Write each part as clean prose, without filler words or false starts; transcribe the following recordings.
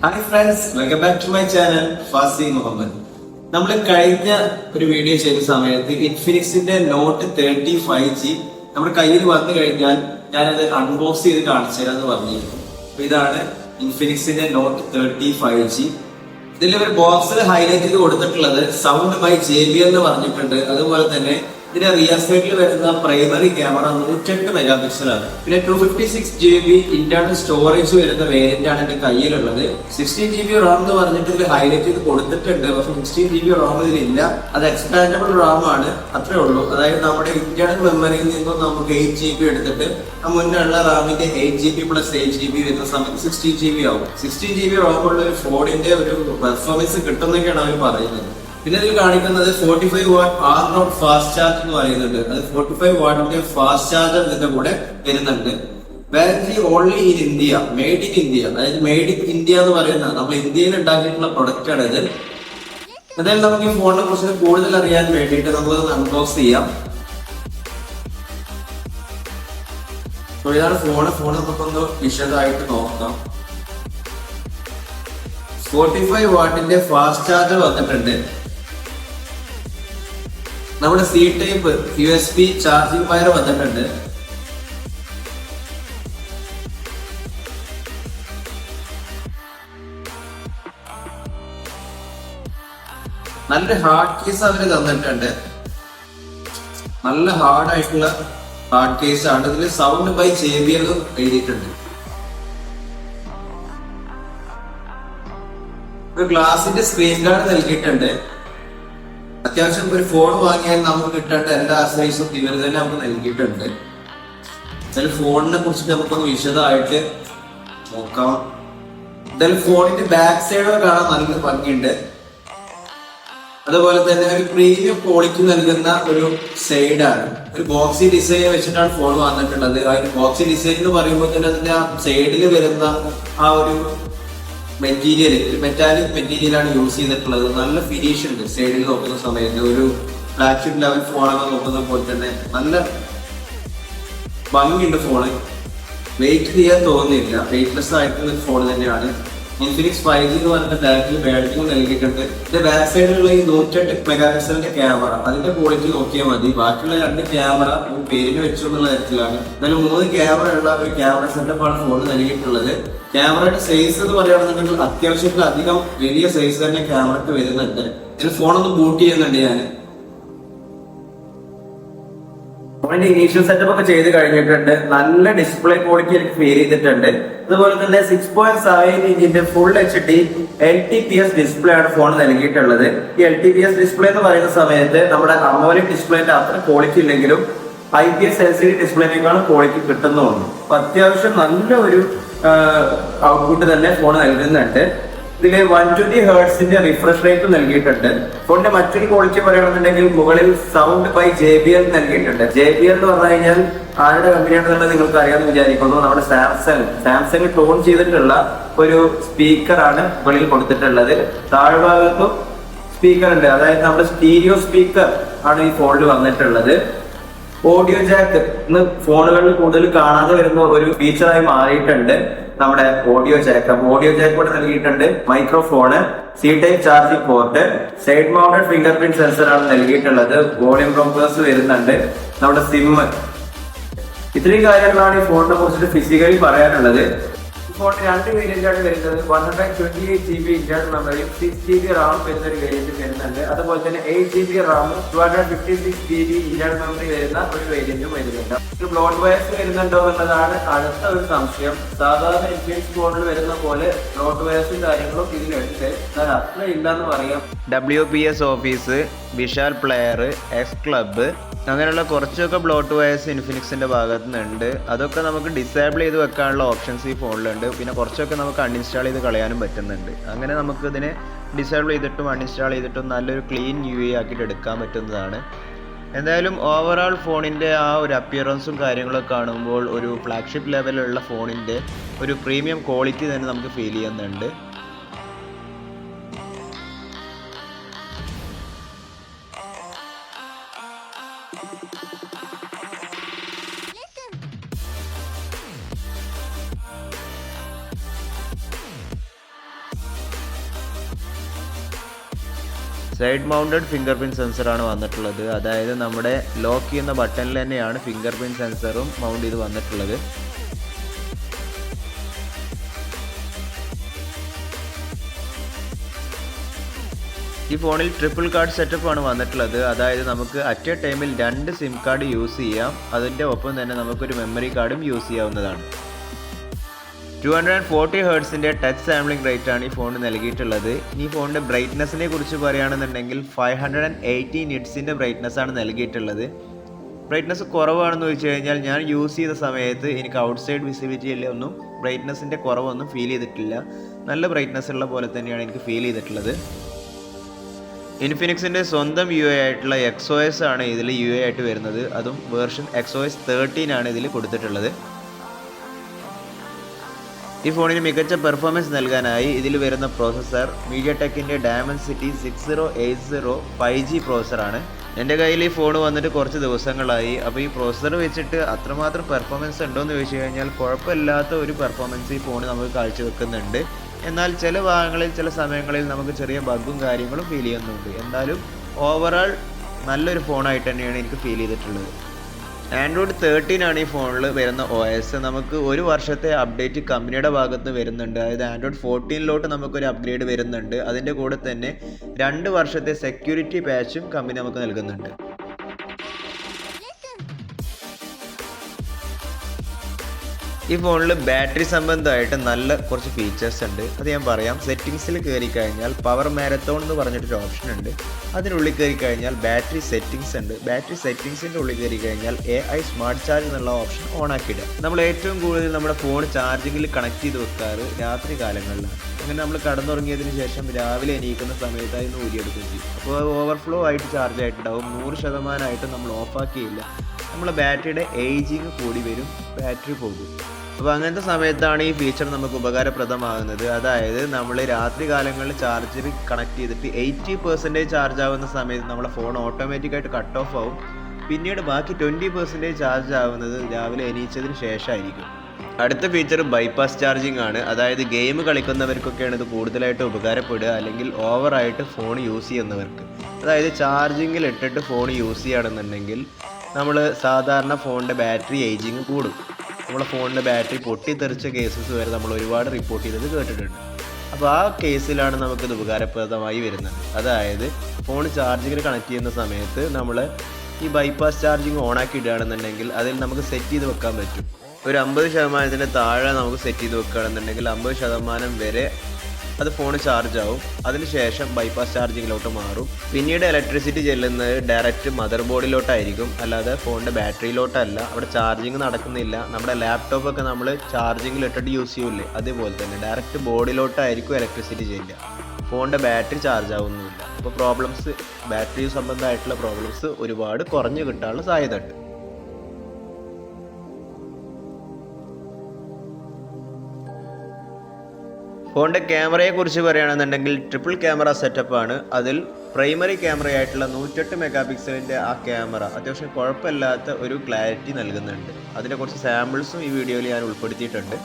Hi friends, welcome back to my channel FAAZYMUHAMMED. നമ്മൾ കഴിഞ്ഞ ഒരു വീഡിയോ ചെയ്ത സമയത്ത് ഇൻഫിനിക്സിന്റെ നോട്ട് 35G നമ്മുടെ കയ്യിൽ വന്നു കഴിഞ്ഞാൽ ഞാനത് അൺബോക്സ് ചെയ്ത് കാണിച്ചു തരാമെന്ന് പറഞ്ഞിരുന്നു. അപ്പൊ ഇതാണ് ഇൻഫിനിക്സിന്റെ നോട്ട് 35G. ഇതിൽ ഒരു ബോക്സിൽ ഹൈലൈറ്റ് ചെയ്ത് കൊടുത്തിട്ടുള്ളത് സൗണ്ട് ബൈ JBL എന്ന് പറഞ്ഞിട്ടുണ്ട്. അതുപോലെ തന്നെ ഇതിന്റെ റിയർ സൈഡിൽ വരുന്ന പ്രൈമറി ക്യാമറ 108 മെഗാ പിക്സലാണ്. പിന്നെ 256 GB ഇന്റേണൽ സ്റ്റോറേജ് വരുന്ന വേരിയന്റ് ആണ് എന്റെ കയ്യിലുള്ളത്. 16 GB റാം എന്ന് പറഞ്ഞിട്ട് ഇതിൽ ഹൈലൈറ്റ് ചെയ്ത് കൊടുത്തിട്ടുണ്ട്. പക്ഷെ 16 GB റാം ഇതിലില്ല. അത് എക്സ്പാൻഡബിൾ റാം ആണ്, അത്രേ ഉള്ളൂ. അതായത് നമ്മുടെ ഇന്റേണൽ മെമ്മറിയിൽ നിന്നും നമുക്ക് 8 GB എടുത്തിട്ട് ആ മുന്നുള്ള റാമിന്റെ 8 GB പ്ലസ് 8 GB വരുന്ന സമയത്ത് 16 GB ആവും. 16 GB റാം ഉള്ള ഒരു ഫോണിന്റെ ഒരു പെർഫോമൻസ് കിട്ടുന്നൊക്കെയാണ് അവർ പറയുന്നത്. പിന്നെ ഇതിൽ കാണിക്കുന്നത് 45 വാട്ട് R0 ഫാസ്റ്റ് ചാർജ് എന്ന് പറയുന്നുണ്ട്. അത് 45 വാട്ടിന്റെ ഫാസ്റ്റ് ചാർജർ ഇതിന്റെ കൂടെ വരുന്നുണ്ട്. Warranty only in India, made in India. അതായത് മെയ്ഡ് ഇൻ ഇന്ത്യ എന്ന് പറയുന്ന നമ്മൾ ഇന്ത്യയിൽ ഉണ്ടാക്കിയിട്ടുള്ള പ്രൊഡക്റ്റ് ആണ് ഇത്. എന്തായാലും നമുക്ക് ഈ ഫോണിനെ കുറിച്ച് കൂടുതൽ അറിയാൻ വേണ്ടിയിട്ട് നമുക്കത് അൺബോക്സ് ചെയ്യാം. ഇതാണ് ഫോൺ നമുക്കൊന്ന് വിശദമായിട്ട് നോക്കാം. 45 വാട്ടിന്റെ ഫാസ്റ്റ് ചാർജർ വന്നിട്ടുണ്ട്. നമ്മുടെ C type USB charging wire വന്നിട്ടുണ്ട്. നല്ല ഹാർഡ് കേസ് അവര് തന്നിട്ടുണ്ട്. നല്ല ഹാർഡ് ആയിട്ടുള്ള ഹാർഡ് കേസ് ആണ്. ഇതിൽ സൗണ്ട് ബൈ JBL എഴുതിയിട്ടുണ്ട്. ഒരു ഗ്ലാസിന്റെ സ്ക്രീൻ ഗാർഡ് നൽകിയിട്ടുണ്ട്. അത്യാവശ്യം ഒരു ഫോൺ വാങ്ങിയാൽ നമുക്ക് കിട്ടേണ്ട എല്ലാ സൈസും ഇവർ തന്നെ നമുക്ക് നൽകിയിട്ടുണ്ട്. എന്തായാലും ഫോണിനെ കുറിച്ചിട്ട് നമുക്കൊന്ന് വിശദമായിട്ട് നോക്കാം. എന്തായാലും ഫോണിന്റെ ബാക്ക് സൈഡ് കാണാൻ നല്ല ഭംഗിയുണ്ട്. അതുപോലെ തന്നെ ഒരു പ്രീമിയം ക്വാളിറ്റി നൽകുന്ന ഒരു സൈഡാണ്. ഒരു ബോക്സി ഡിസൈൻ വെച്ചിട്ടാണ് ഫോൺ വന്നിട്ടുള്ളത്. ആ ഒരു ബോക്സി ഡിസൈൻ എന്ന് പറയുമ്പോൾ തന്നെ അതിന്റെ ആ സൈഡിൽ വരുന്ന ആ ഒരു മെറ്റീരിയൽ മെറ്റാലിക് മെറ്റീരിയലാണ് യൂസ് ചെയ്തിട്ടുള്ളത്. നല്ല ഫിനിഷ് ഉണ്ട്. സൈഡിൽ നോക്കുന്ന സമയത്ത് ഒരു ഫ്ലാഗ്ഷിപ്പ് ലെവൽ ഫോണൊക്കെ നോക്കുന്ന പോലെ തന്നെ നല്ല ഭംഗിയുണ്ട് ഫോണ്. വെയിറ്റ് ചെയ്യാൻ തോന്നുന്നില്ല. വെയിറ്റ്ലെസ് ആയിട്ടുള്ള ഫോൺ തന്നെയാണ്. ഇൻഫിനിക്സ് 5G എന്ന് പറഞ്ഞ ബാക്കിൽ ബാറ്ററി നൽകിയിട്ടുണ്ട്. ഇതിന്റെ ബാക്ക് സൈഡിലുള്ള ഈ 108 മെഗാ പിക്സലിന്റെ ക്യാമറ അതിന്റെ ക്വാളിറ്റി നോക്കിയാൽ മതി. ബാക്കിയുള്ള 2 ക്യാമറ പേരിന് വെച്ചു എന്നുള്ള തരത്തിലാണ്. എന്നാലും 3 ക്യാമറ ഉള്ള ഒരു ക്യാമറ സെറ്റപ്പാണ് ഫോൺ നൽകിയിട്ടുള്ളത്. ക്യാമറയുടെ സൈസ് എന്ന് പറയുകയാണെന്നുണ്ടെങ്കിൽ അത്യാവശ്യത്തിലധികം വലിയ സൈസ് തന്നെ ക്യാമറക്ക് വരുന്നുണ്ട്. ഇതിന് ഫോണൊന്ന് ബൂട്ട് ചെയ്യുന്നുണ്ട് ഞാൻ. ഫോണിന്റെ ഇനീഷ്യൽ സെറ്റപ്പ് ഒക്കെ ചെയ്ത് കഴിഞ്ഞിട്ടുണ്ട്. നല്ല ഡിസ്പ്ലേ ക്വാളിറ്റി എനിക്ക് ഫീൽ ചെയ്തിട്ടുണ്ട്. അതുപോലെ തന്നെ 6.7 ഇഞ്ചിന്റെ ഫുൾ HD LTPS ഡിസ്പ്ലേ ആണ് ഫോൺ നൽകിയിട്ടുള്ളത്. ഈ LTPS ഡിസ്പ്ലേ എന്ന് പറയുന്ന സമയത്ത് നമ്മുടെ AMOLED ഡിസ്പ്ലേന്റെ അത്ര ക്വാളിറ്റി ഇല്ലെങ്കിലും IPS LCD ഡിസ്പ്ലേനേക്കാളും ക്വാളിറ്റി കിട്ടുന്നുണ്ട്. അപ്പൊ അത്യാവശ്യം നല്ല ഒരു ഔട്ട്പുട്ട് തന്നെ ഫോൺ നൽകുന്നുണ്ട്. ഇതില് 120 ഹെർട്സിന്റെ റിഫ്രഷ് റേറ്റ് നൽകിയിട്ടുണ്ട്. ഫോണിന്റെ മറ്റൊരു ക്വാളിറ്റി പറയുകയാണെന്നുണ്ടെങ്കിൽ മുകളിൽ സൗണ്ട് ബൈ JBL നൽകിയിട്ടുണ്ട്. JBL എന്ന് പറഞ്ഞു കഴിഞ്ഞാൽ ആരുടെ കമ്പനിയാണെന്നുള്ളത് നിങ്ങൾക്ക് അറിയാമെന്ന് വിചാരിക്കുന്നു. നമ്മുടെ സാംസങ് ടോൺ ചെയ്തിട്ടുള്ള ഒരു സ്പീക്കറാണ് മുകളിൽ കൊടുത്തിട്ടുള്ളത്. താഴ്ഭാഗത്തും സ്പീക്കർ ഉണ്ട്. അതായത് നമ്മുടെ സ്റ്റീരിയോ സ്പീക്കർ ആണ് ഈ ഫോണിൽ വന്നിട്ടുള്ളത്. ഓഡിയോ ജാക്ക് ഇന്ന് ഫോണുകളിൽ കൂടുതൽ കാണാതെ വരുന്ന ഒരു ഫീച്ചറായി മാറിയിട്ടുണ്ട് നമ്മുടെ ഓഡിയോ ജാക്ക്. ഓഡിയോ ജാക്ക് കൂടെ നൽകിയിട്ടുണ്ട്. Microphone, C type charging port, side mounted finger print sensor ആണ് നൽകിയിട്ടുള്ളത്. വോളിയം കംപ്രസ് വരുന്നുണ്ട്. നമ്മുടെ സിം, ഇത്രയും കാര്യങ്ങളാണ് ഈ ഫോണിനെ കുറിച്ചിട്ട് ഫിസിക്കലി പറയാനുള്ളത്. ഫോണിന് 2 വേരിയന്റ് ആണ് വരുന്നത്. 128 GB ഇന്റേണൽ മെമ്മറിയും 6 GB റാം വരുന്ന ഒരു വേരിയന്റ് വരുന്നുണ്ട്. അതുപോലെ തന്നെ 8 GB റാമും 256 GB ഇന്റേണൽ മെമ്മറി വരുന്ന ഒരു വേരിയന്റും വരുന്നുണ്ട്. ബ്ലോട്ട് വയേഴ്സ് വരുന്നുണ്ടോ എന്നുള്ളതാണ് അടുത്ത ഒരു സംശയം. സാധാരണ ഇൻഫിനിക്സ് ഫോണിൽ വരുന്ന പോലെ ബ്ലോട്ട് വയേഴ്സും കാര്യങ്ങളും ഇതിലുണ്ട്. എന്നാൽ അത്ര ഇല്ലെന്ന് പറയാം. WPS office, Vishal player, X club അങ്ങനെയുള്ള കുറച്ചൊക്കെ ബ്ലോട്ട് വയേഴ്സ് ഇൻഫിനിക്സിൻ്റെ ഭാഗത്തു നിന്നുണ്ട്. അതൊക്കെ നമുക്ക് ഡിസേബിൾ ചെയ്ത് വെക്കാനുള്ള ഓപ്ഷൻസ് ഈ ഫോണിലുണ്ട്. പിന്നെ കുറച്ചൊക്കെ നമുക്ക് അൺഇൻസ്റ്റാൾ ചെയ്ത് കളയാനും പറ്റുന്നുണ്ട്. അങ്ങനെ നമുക്ക് ഇതിനെ ഡിസേബിൾ ചെയ്തിട്ടും അൺഇൻസ്റ്റാൾ ചെയ്തിട്ടും നല്ലൊരു ക്ലീൻ UI ആക്കിയിട്ട് എടുക്കാൻ പറ്റുന്നതാണ്. എന്തായാലും ഓവറോൾ ഫോണിൻ്റെ ആ ഒരു അപ്പിയറൻസും കാര്യങ്ങളൊക്കെ കാണുമ്പോൾ ഒരു ഫ്ലാഗ്ഷിപ്പ് ലെവലിലുള്ള ഫോണിൻ്റെ ഒരു പ്രീമിയം ക്വാളിറ്റി തന്നെ നമുക്ക് ഫീൽ ചെയ്യുന്നുണ്ട്. സൈഡ് മൗണ്ടഡ് ഫിംഗർ പ്രിൻറ്റ് സെൻസറാണ് വന്നിട്ടുള്ളത്. അതായത് നമ്മുടെ ലോക്ക് ചെയ്യുന്ന ബട്ടണിൽ തന്നെയാണ് ഫിംഗർ പ്രിൻറ്റ് സെൻസറും മൗണ്ട് ചെയ്ത് വന്നിട്ടുള്ളത്. ഈ ഫോണിൽ ട്രിപ്പിൾ കാർഡ് സെറ്റപ്പ് ആണ് വന്നിട്ടുള്ളത്. അതായത് നമുക്ക് അറ്റ് എ ടൈമിൽ 2 സിം കാർഡ് യൂസ് ചെയ്യാം. അതിൻ്റെ ഒപ്പം തന്നെ നമുക്കൊരു മെമ്മറി കാർഡും യൂസ് ചെയ്യാവുന്നതാണ്. 240 ഹെർട്സിൻ്റെ ടച്ച് സാമ്പിളിംഗ് റേറ്റ് ആണ് ഈ ഫോണിന് നൽകിയിട്ടുള്ളത്. ഈ ഫോണിൻ്റെ ബ്രൈറ്റ്നസ്സിനെ കുറിച്ച് പറയുകയാണെന്നുണ്ടെങ്കിൽ 580 നിറ്റ്സിൻ്റെ ബ്രൈറ്റ്നസ് ആണ് നൽകിയിട്ടുള്ളത്. ബ്രൈറ്റ്നസ് കുറവാണെന്ന് ചോദിച്ചു കഴിഞ്ഞാൽ ഞാൻ യൂസ് ചെയ്ത സമയത്ത് എനിക്ക് ഔട്ട്സൈഡ് വിസിബിലിറ്റിയിൽ ഒന്നും ബ്രൈറ്റ്നസ്സിൻ്റെ കുറവൊന്നും ഫീൽ ചെയ്തിട്ടില്ല. നല്ല ബ്രൈറ്റ്നസ് ഉള്ള പോലെ തന്നെയാണ് എനിക്ക് ഫീൽ ചെയ്തിട്ടുള്ളത്. ഇൻഫിനിക്സിൻ്റെ സ്വന്തം UI ആയിട്ടുള്ള XOS ആണ് ഇതിൽ UI ആയിട്ട് വരുന്നത്. അതും വേർഷൻ XOS 13 ആണ് ഇതിൽ കൊടുത്തിട്ടുള്ളത്. ഈ ഫോണിന് മികച്ച പെർഫോമൻസ് നൽകാനായി ഇതിൽ വരുന്ന പ്രോസസ്സർ മീഡിയടെക്കിൻ്റെ ഡയമൻസിറ്റി 6080 5G പ്രോസസ്സറാണ്. എൻ്റെ കയ്യിൽ ഈ ഫോൺ വന്നിട്ട് കുറച്ച് ദിവസങ്ങളായി. അപ്പോൾ ഈ പ്രോസസ്സർ വെച്ചിട്ട് അത്രമാത്രം പെർഫോമൻസ് ഉണ്ടോയെന്ന് ചോദിച്ചു കഴിഞ്ഞാൽ കുഴപ്പമില്ലാത്ത ഒരു പെർഫോമൻസ് ഈ ഫോൺ നമുക്ക് കാഴ്ചവെക്കുന്നുണ്ട്. എന്നാൽ ചില ഭാഗങ്ങളിൽ ചില സമയങ്ങളിൽ നമുക്ക് ചെറിയ ബഗ്ഗും കാര്യങ്ങളും ഫീൽ ചെയ്യുന്നുണ്ട്. എന്നാലും ഓവറോൾ നല്ലൊരു ഫോണായിട്ട് തന്നെയാണ് എനിക്ക് ഫീൽ ചെയ്തിട്ടുള്ളത്. ആൻഡ്രോയിഡ് 13 ആണ് ഈ ഫോണിൽ വരുന്ന OS. നമുക്ക് ഒരു വർഷത്തെ അപ്ഡേറ്റ് കമ്പനിയുടെ ഭാഗത്ത് വരുന്നുണ്ട്. അതായത് ആൻഡ്രോയിഡ് 14 നമുക്കൊരു അപ്ഗ്രേഡ് വരുന്നുണ്ട്. അതിൻ്റെ കൂടെ തന്നെ 2 വർഷത്തെ സെക്യൂരിറ്റി പാച്ചും കമ്പനി നമുക്ക് നൽകുന്നുണ്ട്. ഈ ഫോണിൽ ബാറ്ററി സംബന്ധമായിട്ട് നല്ല കുറച്ച് ഫീച്ചേഴ്സ് ഉണ്ട്. അത് ഞാൻ പറയാം. സെറ്റിങ്സിൽ കയറി കഴിഞ്ഞാൽ പവർ മാരത്തോൺ എന്ന് പറഞ്ഞിട്ടൊരു ഓപ്ഷൻ ഉണ്ട്. അതിനുള്ളിൽ കയറി കഴിഞ്ഞാൽ ബാറ്ററി സെറ്റിങ്സ് ഉണ്ട്. ബാറ്ററി സെറ്റിങ്സിൻ്റെ ഉള്ളിൽ കയറി കഴിഞ്ഞാൽ AI സ്മാർട്ട് ചാർജ് എന്നുള്ള ഓപ്ഷൻ ഓൺ ആക്കിയിടുക. നമ്മൾ ഏറ്റവും കൂടുതൽ നമ്മുടെ ഫോൺ ചാർജിങ്ങിൽ കണക്ട് ചെയ്ത് വെക്കാറ് രാത്രി കാലങ്ങളിലാണ്. അങ്ങനെ നമ്മൾ കടന്നുറങ്ങിയതിന് ശേഷം രാവിലെ എണീക്കുന്ന സമയത്തായി ഊരിയെടുക്കുകയും ചെയ്യും. അപ്പോൾ ഓവർഫ്ലോ ആയിട്ട് ചാർജ് ആയിട്ടുണ്ടാവും. 100% നമ്മൾ ഓഫാക്കിയില്ല. നമ്മളെ ബാറ്ററിയുടെ ഏജിങ് കൂടി വരും, ബാറ്ററി പോകും. അപ്പോൾ അങ്ങനത്തെ സമയത്താണ് ഈ ഫീച്ചർ നമുക്ക് ഉപകാരപ്രദമാകുന്നത്. അതായത് നമ്മൾ രാത്രി കാലങ്ങളിൽ ചാർജർ കണക്ട് ചെയ്തിട്ട് 80% ചാർജ് ആവുന്ന സമയത്ത് നമ്മളെ ഫോൺ ഓട്ടോമാറ്റിക്കായിട്ട് കട്ട് ഓഫ് ആവും. പിന്നീട് ബാക്കി 20% ചാർജ് ആവുന്നത് രാവിലെ എണീച്ചതിന് ശേഷമായിരിക്കും. അടുത്ത ഫീച്ചർ ബൈപ്പാസ് ചാർജിങ് ആണ്. അതായത് ഗെയിം കളിക്കുന്നവർക്കൊക്കെയാണ് ഇത് കൂടുതലായിട്ട് ഉപകാരപ്പെടുക, അല്ലെങ്കിൽ ഓവറായിട്ട് ഫോൺ യൂസ് ചെയ്യുന്നവർക്ക്. അതായത് ചാർജിങ്ങിൽ ഇട്ടിട്ട് ഫോൺ യൂസ് ചെയ്യുകയാണെന്നുണ്ടെങ്കിൽ നമ്മൾ സാധാരണ ഫോണിൻ്റെ ബാറ്ററി ഏജിങ് കൂടും. നമ്മളെ ഫോണിൻ്റെ ബാറ്ററി പൊട്ടിത്തെറിച്ച കേസസ് വരെ നമ്മൾ ഒരുപാട് റിപ്പോർട്ട് ചെയ്തത് കേട്ടിട്ടുണ്ട്. അപ്പോൾ ആ കേസിലാണ് നമുക്കിത് ഉപകാരപ്രദമായി വരുന്നത്. അതായത് ഫോൺ ചാർജിങ്ങിൽ കണക്ട് ചെയ്യുന്ന സമയത്ത് നമ്മൾ ഈ ബൈപ്പാസ് ചാർജിങ് ഓണാക്കി ഇടുകയാണെന്നുണ്ടെങ്കിൽ അതിൽ നമുക്ക് സെറ്റ് ചെയ്ത് വെക്കാൻ പറ്റും. ഒരു 50% താഴെ നമുക്ക് സെറ്റ് ചെയ്ത് വെക്കുകയാണെന്നുണ്ടെങ്കിൽ 50% വരെ അത് ഫോൺ ചാർജ് ആവും. അതിനുശേഷം ബൈപ്പാസ് ചാർജിങ്ങിലോട്ട് മാറും. പിന്നീട് ഇലക്ട്രിസിറ്റി ചെല്ലുന്നത് ഡയറക്റ്റ് മദർ ബോർഡിലോട്ടായിരിക്കും, അല്ലാതെ ഫോണിൻ്റെ ബാറ്ററിയിലോട്ടല്ല. അവിടെ ചാർജിങ് നടക്കുന്നില്ല. നമ്മുടെ ലാപ്ടോപ്പൊക്കെ നമ്മൾ ചാർജിങ്ങിൽ ഇട്ടിട്ട് യൂസ് ചെയ്യില്ലേ, അതുപോലെ തന്നെ ഡയറക്റ്റ് ബോർഡിലോട്ടായിരിക്കും ഇലക്ട്രിസിറ്റി ചെല്ലുക. ഫോണിൻ്റെ ബാറ്ററി ചാർജ് ആവുന്നില്ല. അപ്പോൾ പ്രോബ്ലംസ്, ബാറ്ററി സംബന്ധമായിട്ടുള്ള പ്രോബ്ലംസ് ഒരുപാട് കുറഞ്ഞു കിട്ടാനുള്ള സാധ്യത ഉണ്ട്. ഫോണിൻ്റെ ക്യാമറയെക്കുറിച്ച് പറയുകയാണെന്നുണ്ടെങ്കിൽ ട്രിപ്പിൾ ക്യാമറ സെറ്റപ്പാണ്. അതിൽ പ്രൈമറി ക്യാമറയായിട്ടുള്ള 108 മെഗാ പിക്സലിൻ്റെ ആ ക്യാമറ അത്യാവശ്യം കുഴപ്പമില്ലാത്ത ഒരു ക്ലാരിറ്റി നൽകുന്നുണ്ട്. അതിൻ്റെ കുറച്ച് സാമ്പിൾസും ഈ വീഡിയോയിൽ ഞാൻ ഉൾപ്പെടുത്തിയിട്ടുണ്ട്.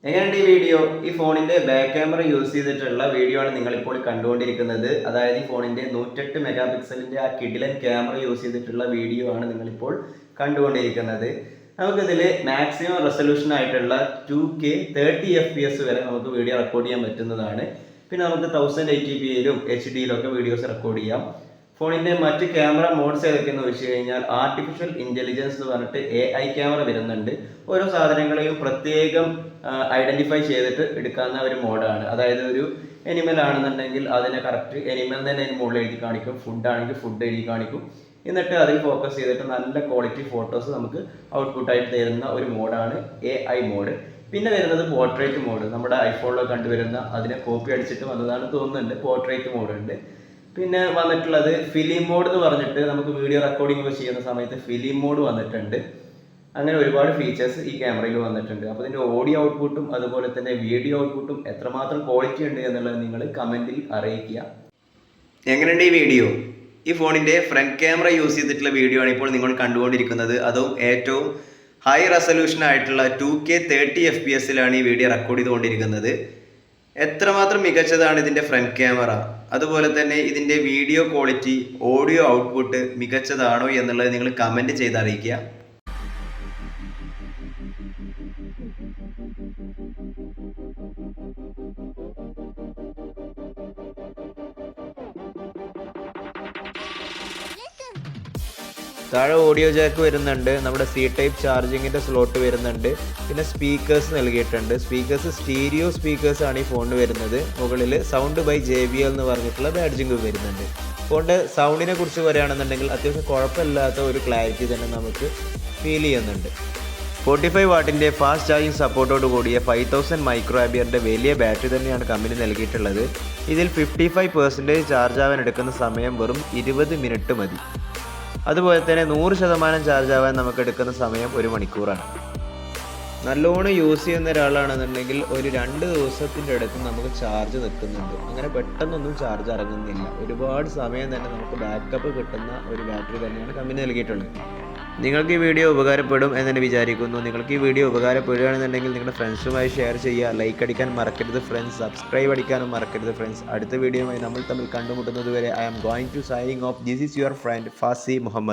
എങ്ങനെയുണ്ട് ഈ വീഡിയോ? ഈ ഫോണിന്റെ ബാക്ക് ക്യാമറ യൂസ് ചെയ്തിട്ടുള്ള വീഡിയോ ആണ് നിങ്ങളിപ്പോൾ കണ്ടുകൊണ്ടിരിക്കുന്നത്. അതായത് ഈ ഫോണിന്റെ 108 മെഗാ പിക്സലിന്റെ ആ കിഡിലൻ ക്യാമറ യൂസ് ചെയ്തിട്ടുള്ള വീഡിയോ ആണ് നിങ്ങളിപ്പോൾ കണ്ടുകൊണ്ടിരിക്കുന്നത്. നമുക്കിതിൽ മാക്സിമം റെസൊല്യൂഷൻ ആയിട്ടുള്ള 2K 30 FPS വരെ നമുക്ക് വീഡിയോ റെക്കോർഡ് ചെയ്യാൻ പറ്റുന്നതാണ്. പിന്നെ നമുക്ക് 1080pയിലും HD-യിലും ഒക്കെ വീഡിയോസ് റെക്കോർഡ് ചെയ്യാം. ഫോണിന്റെ മറ്റ് ക്യാമറ മോഡ്സ് ഏതൊക്കെയെന്ന് വെച്ച് കഴിഞ്ഞാൽ ആർട്ടിഫിഷ്യൽ ഇന്റലിജൻസ് എന്ന് പറഞ്ഞിട്ട് AI ക്യാമറ വരുന്നുണ്ട്. ഓരോ സാധനങ്ങളെയും പ്രത്യേകം ഐഡന്റിഫൈ ചെയ്തിട്ട് എടുക്കാവുന്ന ഒരു മോഡാണ്. അതായത് ഒരു എനിമൽ ആണെന്നുണ്ടെങ്കിൽ അതിനെ കറക്റ്റ് എനിമൽ തന്നെ അതിന് മുകളിൽ എഴുതി കാണിക്കും. ഫുഡ് ആണെങ്കിൽ ഫുഡ് എഴുതി കാണിക്കും. എന്നിട്ട് അതിൽ ഫോക്കസ് ചെയ്തിട്ട് നല്ല ക്വാളിറ്റി ഫോട്ടോസ് നമുക്ക് ഔട്ട്പുട്ടായിട്ട് തരുന്ന ഒരു മോഡാണ് AI മോഡ്. പിന്നെ വരുന്നത് പോർട്രേറ്റ് മോഡ്. നമ്മുടെ ഐഫോണിലൊക്കെ കണ്ടുവരുന്ന അതിനെ കോപ്പി അടിച്ചിട്ട് വന്നതാണ് തോന്നുന്നുണ്ട്. പോർട്രേറ്റ് മോഡ് ഉണ്ട്. പിന്നെ വന്നിട്ടുള്ളത് ഫിലിം മോഡ് എന്ന് പറഞ്ഞിട്ട് നമുക്ക് വീഡിയോ റെക്കോർഡിംഗ് ഒക്കെ ചെയ്യുന്ന സമയത്ത് ഫിലിം മോഡ് വന്നിട്ടുണ്ട്. അങ്ങനെ ഒരുപാട് ഫീച്ചേഴ്സ് ഈ ക്യാമറയിൽ വന്നിട്ടുണ്ട്. അപ്പോൾ ഇതിൻ്റെ ഓഡിയോ ഔട്ട്പുട്ടും അതുപോലെ തന്നെ വീഡിയോ ഔട്ട്പുട്ടും എത്രമാത്രം ക്വാളിറ്റി ഉണ്ട് എന്നുള്ളത് നിങ്ങൾ കമൻറ്റിൽ അറിയിക്കുക. എങ്ങനെയുണ്ട് ഈ വീഡിയോ? ഈ ഫോണിൻ്റെ ഫ്രണ്ട് ക്യാമറ യൂസ് ചെയ്തിട്ടുള്ള വീഡിയോ ആണ് ഇപ്പോൾ നിങ്ങൾ കണ്ടുകൊണ്ടിരിക്കുന്നത്. അതും ഏറ്റവും ഹൈ റെസൊല്യൂഷൻ ആയിട്ടുള്ള 2K 30 FPS ഈ വീഡിയോ റെക്കോർഡ് ചെയ്തുകൊണ്ടിരിക്കുന്നത്. എത്രമാത്രം മികച്ചതാണ് ഇതിൻ്റെ ഫ്രണ്ട് ക്യാമറ, അതുപോലെ തന്നെ ഇതിൻ്റെ വീഡിയോ ക്വാളിറ്റി, ഓഡിയോ ഔട്ട്പുട്ട് മികച്ചതാണോ എന്നുള്ളത് നിങ്ങൾ കമൻറ്റ് ചെയ്ത് അറിയിക്കുക. താഴെ ഓഡിയോ ജാക്ക് വരുന്നുണ്ട്, നമ്മുടെ സി ടൈപ്പ് ചാർജിങ്ങിൻ്റെ സ്ലോട്ട് വരുന്നുണ്ട്, പിന്നെ സ്പീക്കേഴ്സ് നൽകിയിട്ടുണ്ട്. സ്പീക്കേഴ്സ് സ്റ്റീരിയോ സ്പീക്കേഴ്സ് ആണ് ഈ ഫോണിന് വരുന്നത്. മുകളിൽ സൗണ്ട് ബൈ JBL എന്ന് പറഞ്ഞിട്ടുള്ള ബാഡ്ജിങ് വരുന്നുണ്ട്. ഫോണിൻ്റെ സൗണ്ടിനെ കുറിച്ച് പറയുകയാണെന്നുണ്ടെങ്കിൽ അത്യാവശ്യം കുഴപ്പമില്ലാത്ത ഒരു ക്ലാരിറ്റി തന്നെ നമുക്ക് ഫീൽ ചെയ്യുന്നുണ്ട്. 45 വാട്ടിൻ്റെ ഫാസ്റ്റ് ചാർജിങ് സപ്പോർട്ടോട് കൂടിയ 5000 മൈക്രോ ആംപിയറിൻ്റെ വലിയ ബാറ്ററി തന്നെയാണ് കമ്പനി നൽകിയിട്ടുള്ളത്. ഇതിൽ 55% ചാർജ് ആവാൻ എടുക്കുന്ന സമയം വെറും 20 മിനിറ്റ് മതി. അതുപോലെ തന്നെ 100% ചാർജ് ആവാൻ നമുക്ക് എടുക്കുന്ന സമയം 1 മണിക്കൂറാണ്. നല്ലോണം യൂസ് ചെയ്യുന്ന ഒരാളാണെന്നുണ്ടെങ്കിൽ ഒരു 2 ദിവസത്തിൻ്റെ അടുത്ത് നമുക്ക് ചാർജ് നിൽക്കുന്നുണ്ട്. അങ്ങനെ പെട്ടെന്നൊന്നും ചാർജ് ഇറങ്ങുന്നില്ല. ഒരുപാട് സമയം തന്നെ നമുക്ക് ബാക്കപ്പ് കിട്ടുന്ന ഒരു ബാറ്ററി തന്നെയാണ് കമ്പനി നൽകിയിട്ടുള്ളത്. നിങ്ങൾക്ക് ഈ വീഡിയോ ഉപകാരപ്പെടും എന്ന് തന്നെ വിചാരിക്കുന്നു. നിങ്ങൾക്ക് ഈ വീഡിയോ ഉപകാരപ്പെടുകയാണെന്നുണ്ടെങ്കിൽ നിങ്ങളുടെ ഫ്രണ്ട്സുമായി ഷെയർ ചെയ്യുക. ലൈക്ക് അടിക്കാൻ മറക്കരുത് ഫ്രണ്ട്സ്. സബ്സ്ക്രൈബ് അടിക്കാനും മറക്കരുത് ഫ്രണ്ട്സ്. അടുത്ത വീഡിയോയുമായി നമ്മൾ തമ്മിൽ കണ്ടുമുട്ടുന്നത് വരെ I am going to signing off. This is your friend Fazi Muhammad.